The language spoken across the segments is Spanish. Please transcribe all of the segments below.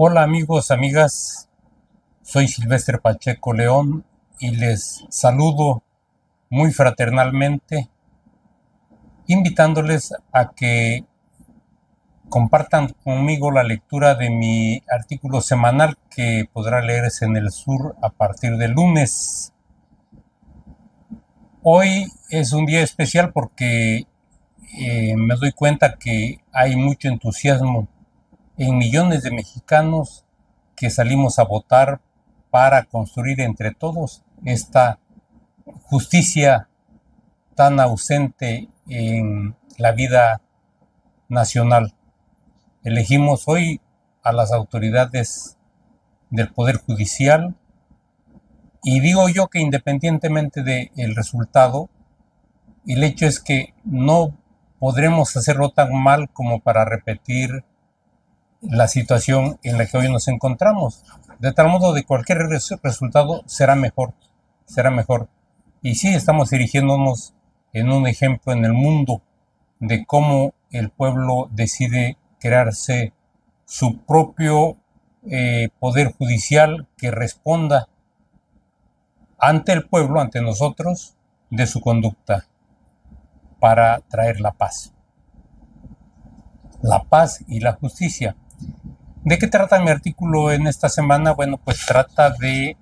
Hola amigos, amigas, soy Silvestre Pacheco León y les saludo muy fraternalmente, invitándoles a que compartan conmigo la lectura de mi artículo semanal que podrá leerse en El Sur a partir del lunes. Hoy es un día especial porque me doy cuenta que hay mucho entusiasmo en millones de mexicanos que salimos a votar para construir entre todos esta justicia tan ausente en la vida nacional. Elegimos hoy a las autoridades del Poder Judicial y digo yo que independientemente del resultado, el hecho es que no podremos hacerlo tan mal como para repetir la situación en la que hoy nos encontramos. De tal modo de cualquier resultado será mejor, será mejor. Y sí estamos dirigiéndonos en un ejemplo en el mundo de cómo el pueblo decide crearse su propio poder judicial que responda ante el pueblo, ante nosotros, de su conducta para traer la paz y la justicia. ¿De qué trata mi artículo en esta semana? Bueno, pues trata de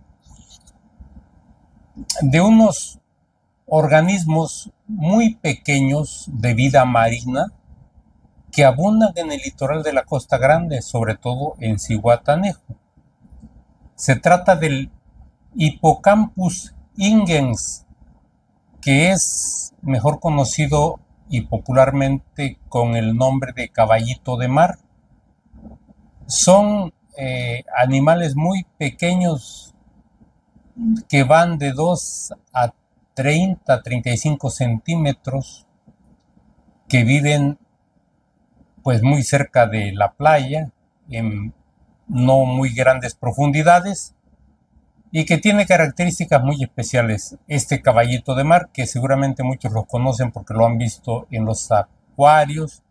unos organismos muy pequeños de vida marina que abundan en el litoral de la Costa Grande, sobre todo en Zihuatanejo. Se trata del Hippocampus ingens, que es mejor conocido y popularmente con el nombre de caballito de mar. Son animales muy pequeños que van de 2 a 30, 35 centímetros, que viven pues muy cerca de la playa, en no muy grandes profundidades, y que tiene características muy especiales. Este caballito de mar, que seguramente muchos lo conocen porque lo han visto en los acuarios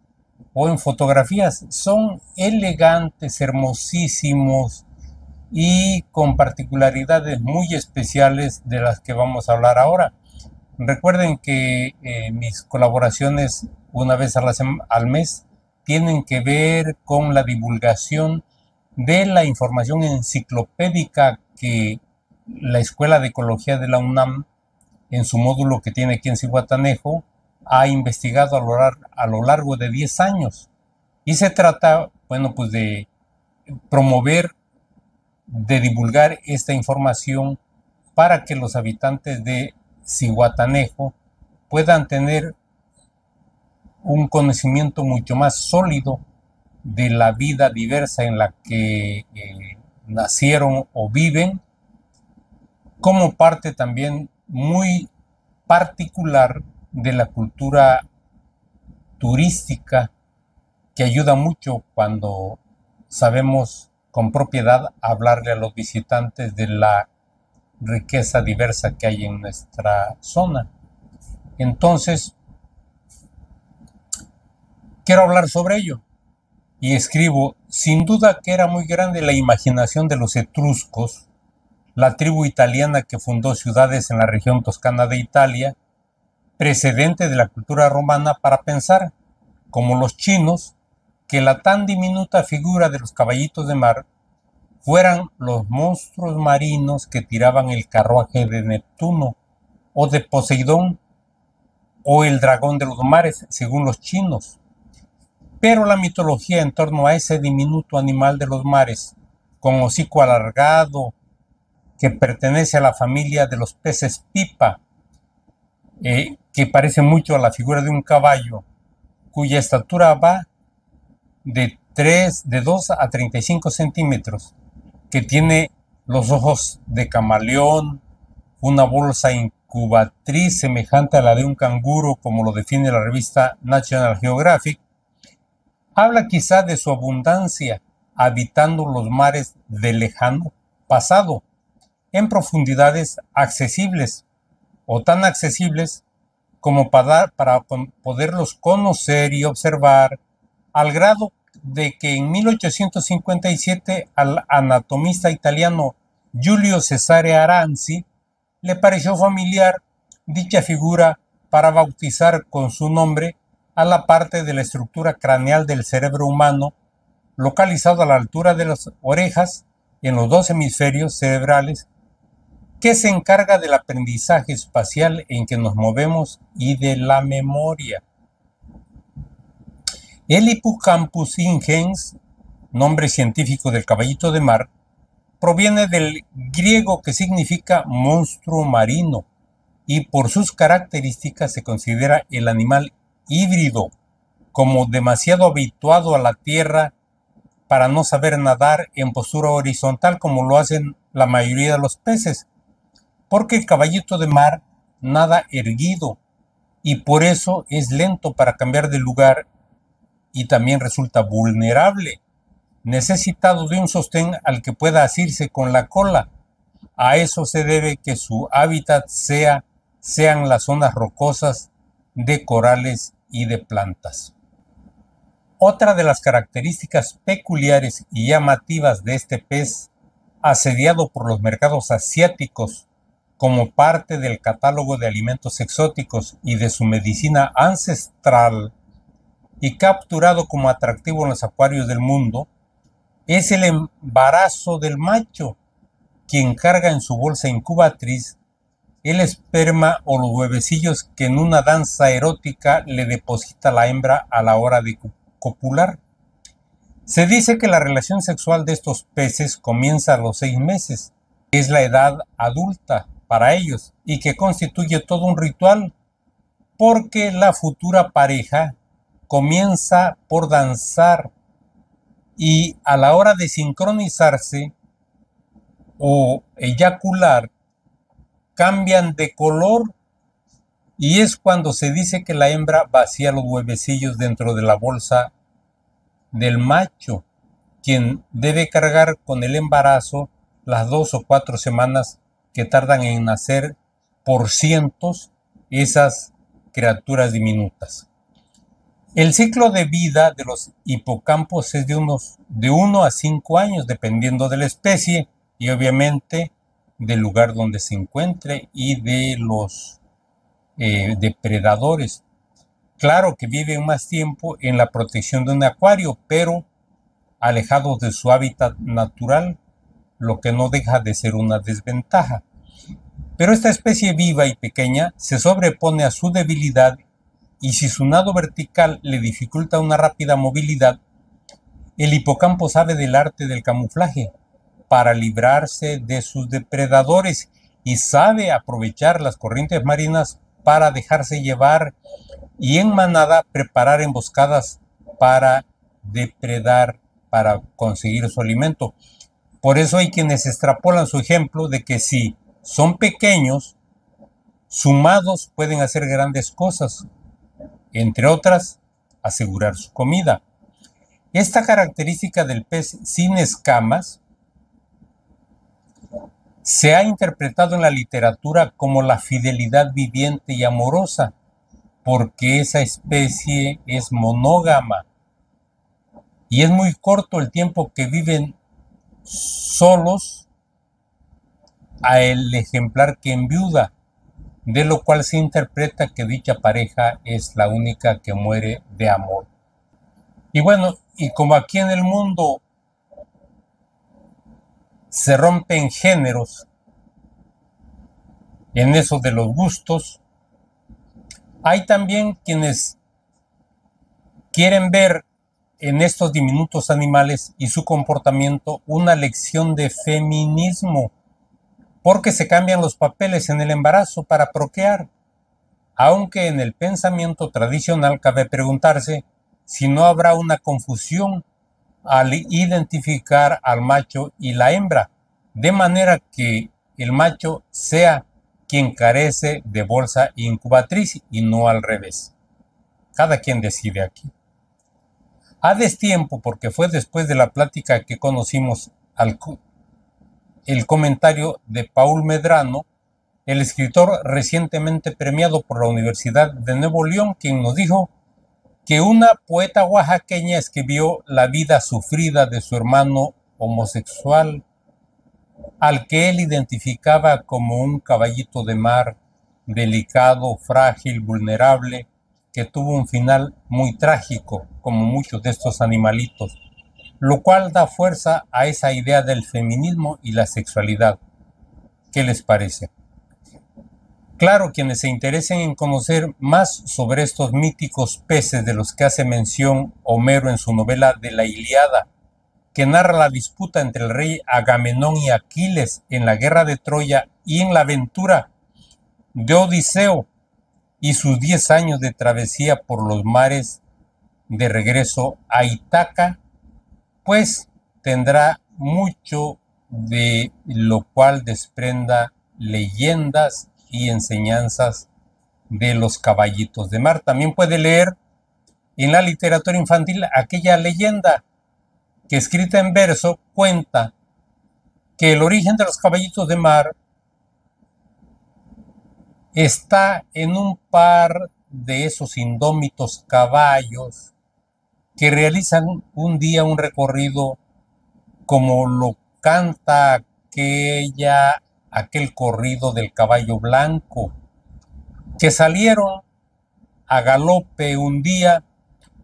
o en fotografías, son elegantes, hermosísimos y con particularidades muy especiales de las que vamos a hablar ahora. Recuerden que mis colaboraciones una vez al mes tienen que ver con la divulgación de la información enciclopédica que la Escuela de Ecología de la UNAM, en su módulo que tiene aquí en Zihuatanejo, ha investigado a lo largo de 10 años. Y se trata, bueno, pues de promover, de divulgar esta información para que los habitantes de Zihuatanejo puedan tener un conocimiento mucho más sólido de la vida diversa en la que nacieron o viven, como parte también muy particular de la cultura turística, que ayuda mucho cuando sabemos con propiedad hablarle a los visitantes de la riqueza diversa que hay en nuestra zona. Entonces, quiero hablar sobre ello y escribo: sin duda que era muy grande la imaginación de los etruscos, la tribu italiana que fundó ciudades en la región toscana de Italia, precedente de la cultura romana, para pensar, como los chinos, que la tan diminuta figura de los caballitos de mar fueran los monstruos marinos que tiraban el carruaje de Neptuno o de Poseidón o el dragón de los mares, según los chinos. Pero la mitología en torno a ese diminuto animal de los mares, con hocico alargado, que pertenece a la familia de los peces pipa, que parece mucho a la figura de un caballo, cuya estatura va de 2 a 35 centímetros, que tiene los ojos de camaleón, una bolsa incubatriz semejante a la de un canguro, como lo define la revista National Geographic, habla quizá de su abundancia habitando los mares del lejano pasado, en profundidades accesibles, o tan accesibles como para poderlos conocer y observar, al grado de que en 1857 al anatomista italiano Giulio Cesare Aranzi le pareció familiar dicha figura para bautizar con su nombre a la parte de la estructura craneal del cerebro humano localizado a la altura de las orejas en los dos hemisferios cerebrales que se encarga del aprendizaje espacial en que nos movemos y de la memoria. El Hippocampus ingens, nombre científico del caballito de mar, proviene del griego que significa monstruo marino y por sus características se considera el animal híbrido, como demasiado habituado a la tierra para no saber nadar en postura horizontal como lo hacen la mayoría de los peces, porque el caballito de mar nada erguido y por eso es lento para cambiar de lugar y también resulta vulnerable, necesitado de un sostén al que pueda asirse con la cola. A eso se debe que su hábitat sean las zonas rocosas de corales y de plantas. Otra de las características peculiares y llamativas de este pez, asediado por los mercados asiáticos como parte del catálogo de alimentos exóticos y de su medicina ancestral, y capturado como atractivo en los acuarios del mundo, es el embarazo del macho, quien carga en su bolsa incubatriz el esperma o los huevecillos que en una danza erótica le deposita la hembra a la hora de copular. Se dice que la relación sexual de estos peces comienza a los 6 meses, que es la edad adulta para ellos, y que constituye todo un ritual, porque la futura pareja comienza por danzar y a la hora de sincronizarse o eyacular cambian de color y es cuando se dice que la hembra vacía los huevecillos dentro de la bolsa del macho, quien debe cargar con el embarazo las 2 o 4 semanas que tardan en nacer por cientos esas criaturas diminutas. El ciclo de vida de los hipocampos es de 1 a 5 años, dependiendo de la especie y obviamente del lugar donde se encuentre y de los depredadores. Claro que viven más tiempo en la protección de un acuario, pero alejados de su hábitat natural, lo que no deja de ser una desventaja. Pero esta especie viva y pequeña se sobrepone a su debilidad y si su nado vertical le dificulta una rápida movilidad, el hipocampo sabe del arte del camuflaje para librarse de sus depredadores y sabe aprovechar las corrientes marinas para dejarse llevar y en manada preparar emboscadas para depredar, para conseguir su alimento. Por eso hay quienes extrapolan su ejemplo de que si son pequeños, sumados pueden hacer grandes cosas, entre otras, asegurar su comida. Esta característica del pez sin escamas se ha interpretado en la literatura como la fidelidad viviente y amorosa, porque esa especie es monógama y es muy corto el tiempo que viven solos a el ejemplar que enviuda, de lo cual se interpreta que dicha pareja es la única que muere de amor. Y bueno, y como aquí en el mundo se rompen géneros en eso de los gustos, hay también quienes quieren ver en estos diminutos animales y su comportamiento una lección de feminismo, porque se cambian los papeles en el embarazo para procrear, aunque en el pensamiento tradicional cabe preguntarse si no habrá una confusión al identificar al macho y la hembra, de manera que el macho sea quien carece de bolsa incubatriz y no al revés. Cada quien decide aquí. A destiempo, porque fue después de la plática que conocimos el comentario de Paul Medrano, el escritor recientemente premiado por la Universidad de Nuevo León, quien nos dijo que una poeta oaxaqueña escribió la vida sufrida de su hermano homosexual, al que él identificaba como un caballito de mar, delicado, frágil, vulnerable, que tuvo un final muy trágico, como muchos de estos animalitos, lo cual da fuerza a esa idea del feminismo y la sexualidad. ¿Qué les parece? Claro, quienes se interesen en conocer más sobre estos míticos peces de los que hace mención Homero en su novela de la Ilíada, que narra la disputa entre el rey Agamenón y Aquiles en la guerra de Troya y en la aventura de Odiseo y sus 10 años de travesía por los mares de regreso a Ítaca, pues tendrá mucho de lo cual desprenda leyendas y enseñanzas de los caballitos de mar. También puede leer en la literatura infantil aquella leyenda que, escrita en verso, cuenta que el origen de los caballitos de mar está en un par de esos indómitos caballos que realizan un día un recorrido como lo canta aquel corrido del caballo blanco, que salieron a galope un día,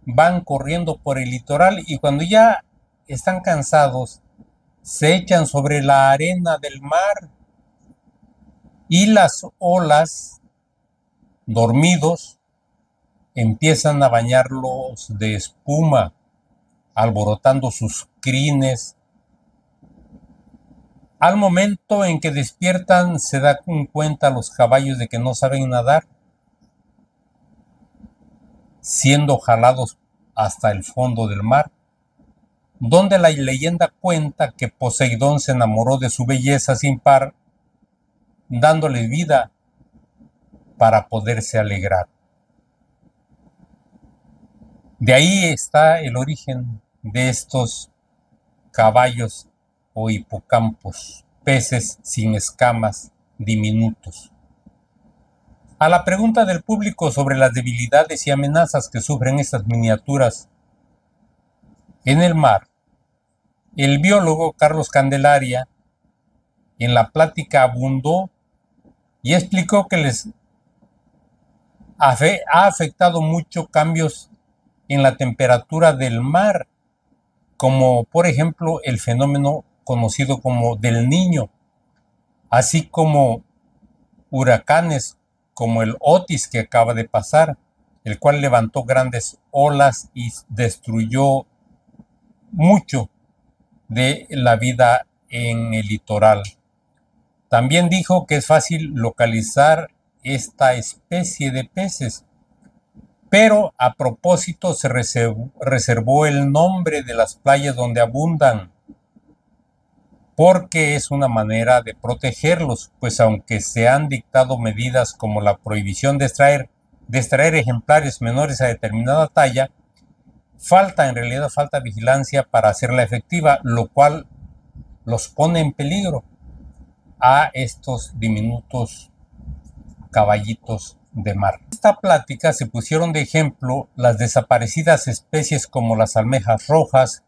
van corriendo por el litoral y cuando ya están cansados, se echan sobre la arena del mar y las olas, dormidos, empiezan a bañarlos de espuma, alborotando sus crines. Al momento en que despiertan, se dan cuenta los caballos de que no saben nadar, siendo jalados hasta el fondo del mar, donde la leyenda cuenta que Poseidón se enamoró de su belleza sin par, dándole vida para poderse alegrar. De ahí está el origen de estos caballos o hipocampos, peces sin escamas, diminutos. A la pregunta del público sobre las debilidades y amenazas que sufren estas miniaturas en el mar, el biólogo Carlos Candelaria en la plática abundó y explicó que les ha afectado mucho cambios en la temperatura del mar, como por ejemplo el fenómeno conocido como del Niño, así como huracanes como el Otis que acaba de pasar, el cual levantó grandes olas y destruyó mucho de la vida en el litoral. También dijo que es fácil localizar esta especie de peces, pero a propósito se reservó el nombre de las playas donde abundan, porque es una manera de protegerlos, pues aunque se han dictado medidas como la prohibición de extraer ejemplares menores a determinada talla, en realidad falta vigilancia para hacerla efectiva, lo cual los pone en peligro a estos diminutos caballitos de mar. En esta plática se pusieron de ejemplo las desaparecidas especies como las almejas rojas,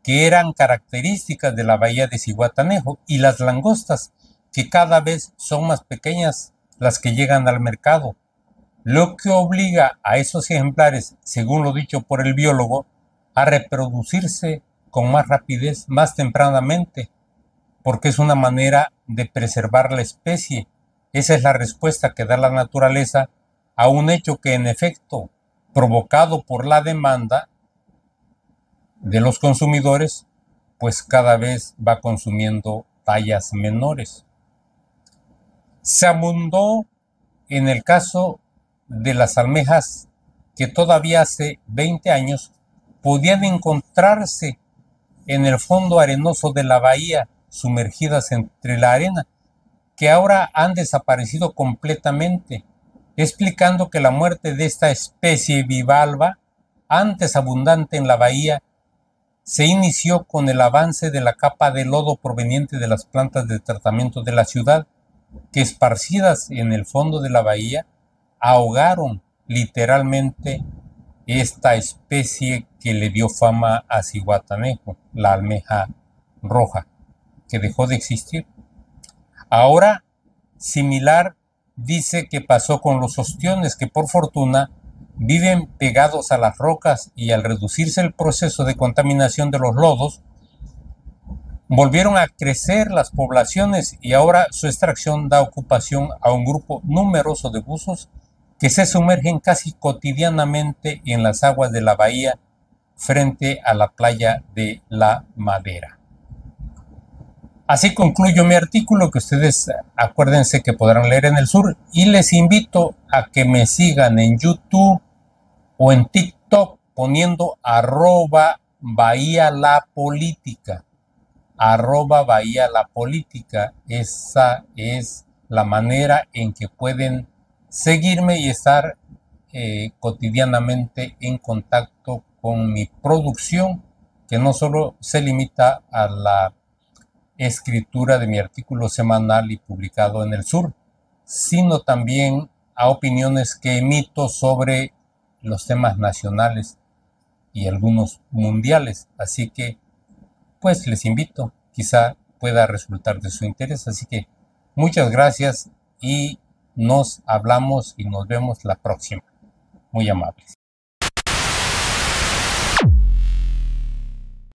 que eran características de la bahía de Zihuatanejo, y las langostas, que cada vez son más pequeñas las que llegan al mercado, lo que obliga a esos ejemplares, según lo dicho por el biólogo, a reproducirse con más rapidez, más tempranamente, porque es una manera de preservar la especie. Esa es la respuesta que da la naturaleza a un hecho que, en efecto, provocado por la demanda de los consumidores, pues cada vez va consumiendo tallas menores. Se abundó en el caso de las almejas que todavía hace 20 años podían encontrarse en el fondo arenoso de la bahía, sumergidas entre la arena, que ahora han desaparecido completamente, explicando que la muerte de esta especie bivalva, antes abundante en la bahía, se inició con el avance de la capa de lodo proveniente de las plantas de tratamiento de la ciudad, que esparcidas en el fondo de la bahía ahogaron literalmente esta especie que le dio fama a Zihuatanejo, la almeja roja, que dejó de existir. Ahora, similar, dice que pasó con los ostiones, que por fortuna viven pegados a las rocas y al reducirse el proceso de contaminación de los lodos, volvieron a crecer las poblaciones y ahora su extracción da ocupación a un grupo numeroso de buzos que se sumergen casi cotidianamente en las aguas de la bahía frente a la playa de La Madera. Así concluyo mi artículo, que ustedes acuérdense que podrán leer en el sur, y les invito a que me sigan en YouTube o en TikTok poniendo @Bahía La Política. Bahía La Política. Esa es la manera en que pueden seguirme y estar cotidianamente en contacto con mi producción, que no solo se limita a la escritura de mi artículo semanal y publicado en el sur, sino también a opiniones que emito sobre los temas nacionales y algunos mundiales. Así que, pues les invito, quizá pueda resultar de su interés. Así que muchas gracias y nos hablamos y nos vemos la próxima. Muy amables.